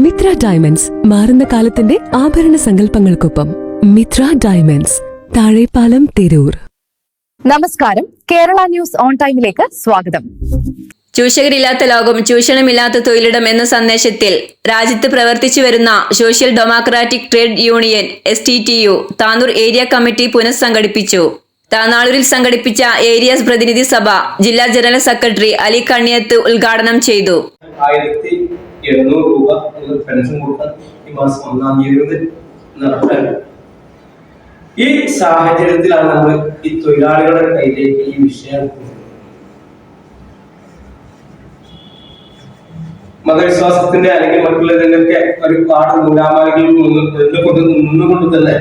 Mitra diamonds മാറുന്ന കാലത്തിന്റെ ആഭരണ സങ്കല്പങ്ങൾക്കൊപ്പം. മിത്ര ഡയമണ്ട്സ്, താഴെപ്പാലം, തിരൂർ. നമസ്കാരം. കേരള ന്യൂസ് ഓൺ ടൈമിലേക്ക് സ്വാഗതം. ചൂഷകരില്ലാത്ത ലോകം, ചൂഷണമില്ലാത്ത തൊഴിലിടം എന്ന സന്ദേശത്തിൽ രാജ്യത്ത് പ്രവർത്തിച്ചു വരുന്ന social democratic trade union STTU Tanur area committee പുനഃസംഘടിപ്പിച്ചു. താനാളൂരിൽ സംഘടിപ്പിച്ച ഏരിയാസ് പ്രതിനിധി സഭ ജില്ലാ ജനറൽ സെക്രട്ടറി അലി കണ്ണിയത്ത് ഉദ്ഘാടനം ചെയ്തു. 1700 രൂപ പെൻഷൻ കൊടുക്കാൻ ഈ മാസം 1-ാം തീയതി നടപ്പാക്കുക. ഈ സാഹചര്യത്തിലാണ് നമ്മൾ ഈ തൊഴിലാളികളുടെ കയ്യിലേക്ക് ഈ വിഷയം മതവിശ്വാസത്തിന്റെ അല്ലെങ്കിൽ മറ്റുള്ളതിന്റെയൊക്കെ ഒരുപാട് നൂലാമാലകളിൽ നിന്നുകൊണ്ട് തന്നെ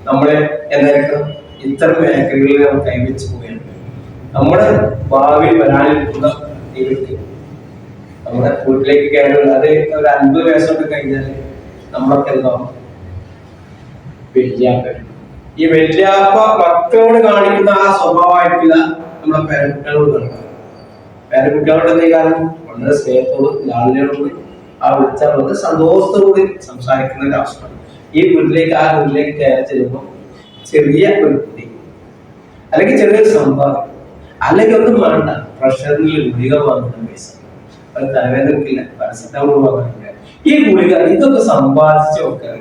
നമ്മളെ എന്തായിരിക്കും ഇത്തരം മേഖലകളിൽ നമ്മൾ കൈവച്ചു പോവുകയാണ്. നമ്മുടെ ഭാവിയിൽ വരാനിരിക്കുന്ന കുട്ടികൾക്ക് നമ്മുടെ വീട്ടിലേക്ക് കയറുന്നത് അത് ഒരു 50 വയസ്സൊക്കെ കഴിഞ്ഞാൽ നമ്മളൊക്കെ എന്താവും? വല്യാപ്പ. ഈ വല്യാപ്പ മക്കളോട് കാണിക്കുന്ന ആ സ്വഭാവമായിട്ടില്ല നമ്മളെ പേരക്കുട്ടികളോട് കാണിക്കുക. പേരക്കുട്ടികളോട് എന്തേ കാരണം വളരെ സ്നേഹത്തോടും ലാളിനോടും ആ വിളിച്ചാൽ വളരെ സന്തോഷത്തോടുകൂടി സംസാരിക്കുന്ന ഒരു അവസ്ഥയാണ്. ഈ വീട്ടിലേക്ക് കയറി ചെല്ലുമ്പോൾ ചെറിയ ഒരു കുട്ടി അല്ലെങ്കിൽ ചെറിയൊരു സമ്പാദ്യം അല്ലെങ്കിൽ ഒന്നും വേണ്ട, പ്രഷറിൽ ഗുളിക വാങ്ങുന്ന പൈസ, തലവേദനക്കില്ല, പാരസെറ്റമോൾ വാങ്ങാനില്ല, ഈ ഗുളിക ഇതൊക്കെ സമ്പാദിച്ചു വെക്കാൻ.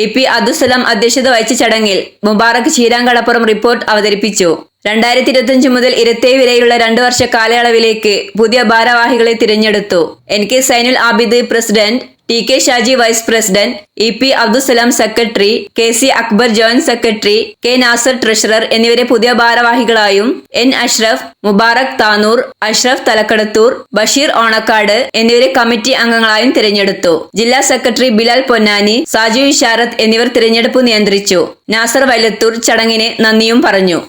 AP അബ്ദുസലാം അധ്യക്ഷത വഹിച്ച ചടങ്ങിൽ മുബാറക് ചീരാങ്കടപ്പുറം റിപ്പോർട്ട് അവതരിപ്പിച്ചു. 2025 മുതൽ 27 വരെയുള്ള 2 വർഷ കാലയളവിലേക്ക് പുതിയ ഭാരവാഹികളെ തിരഞ്ഞെടുത്തു. NK Zainul Abid president, TK Shaji vice president, EP Abdussalam secretary, KC Akbar joint secretary, K Nasar treasurer എന്നിവരെ പുതിയ ഭാരവാഹികളായും N അഷ്റഫ്, മുബാറക് താനൂർ, അഷ്റഫ് തലക്കടത്തൂർ, ബഷീർ ഓണക്കാട് എന്നിവരെ കമ്മിറ്റി അംഗങ്ങളായും തിരഞ്ഞെടുത്തു. ജില്ലാ സെക്രട്ടറി ബിലാൽ പൊന്നാനി, സാജു ഇഷാറത്ത് എന്നിവർ തിരഞ്ഞെടുപ്പ് നിയന്ത്രിച്ചു. നാസർ വൈലത്തൂർ ചടങ്ങിന് നന്ദിയും പറഞ്ഞു.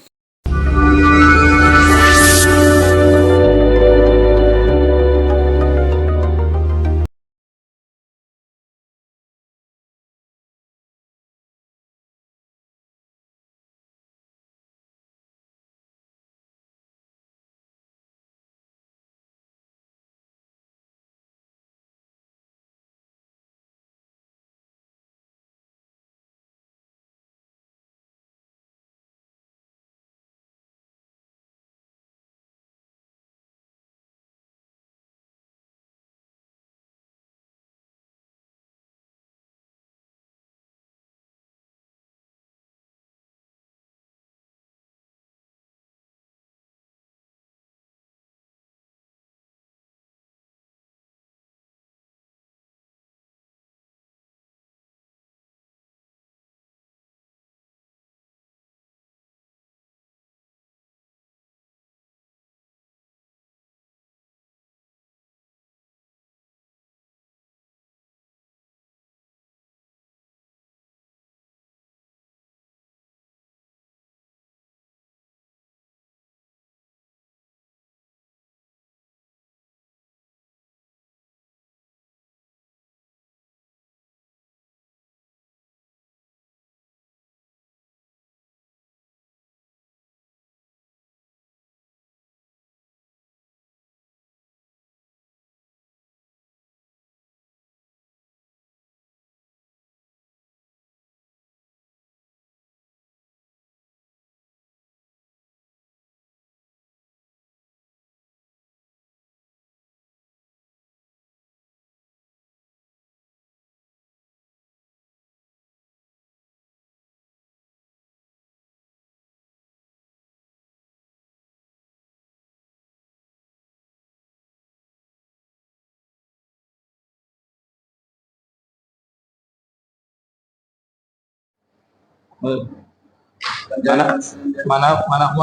mana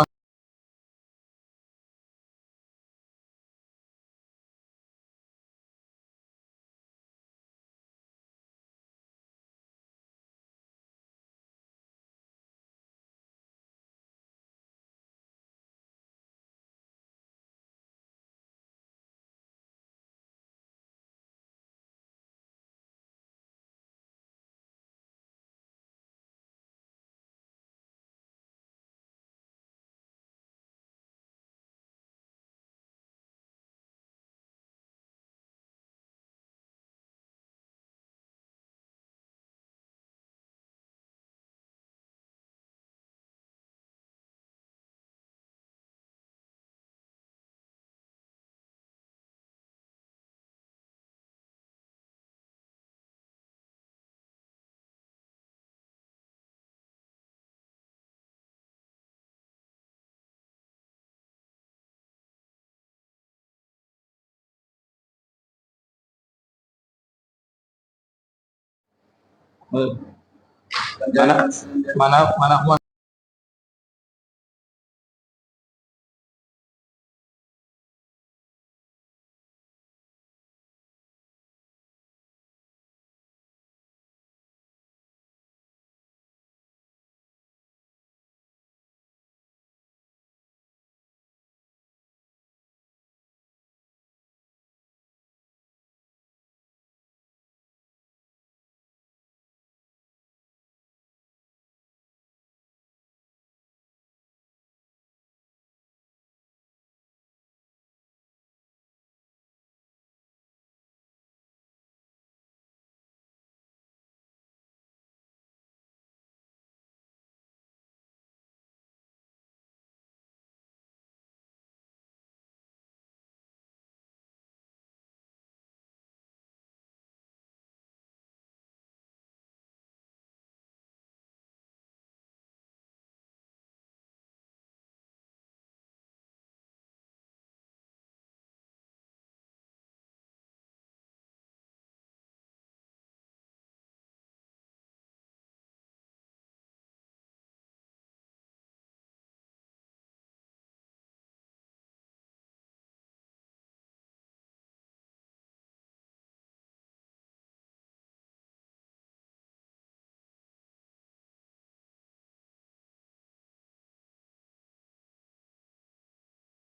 മന മന മന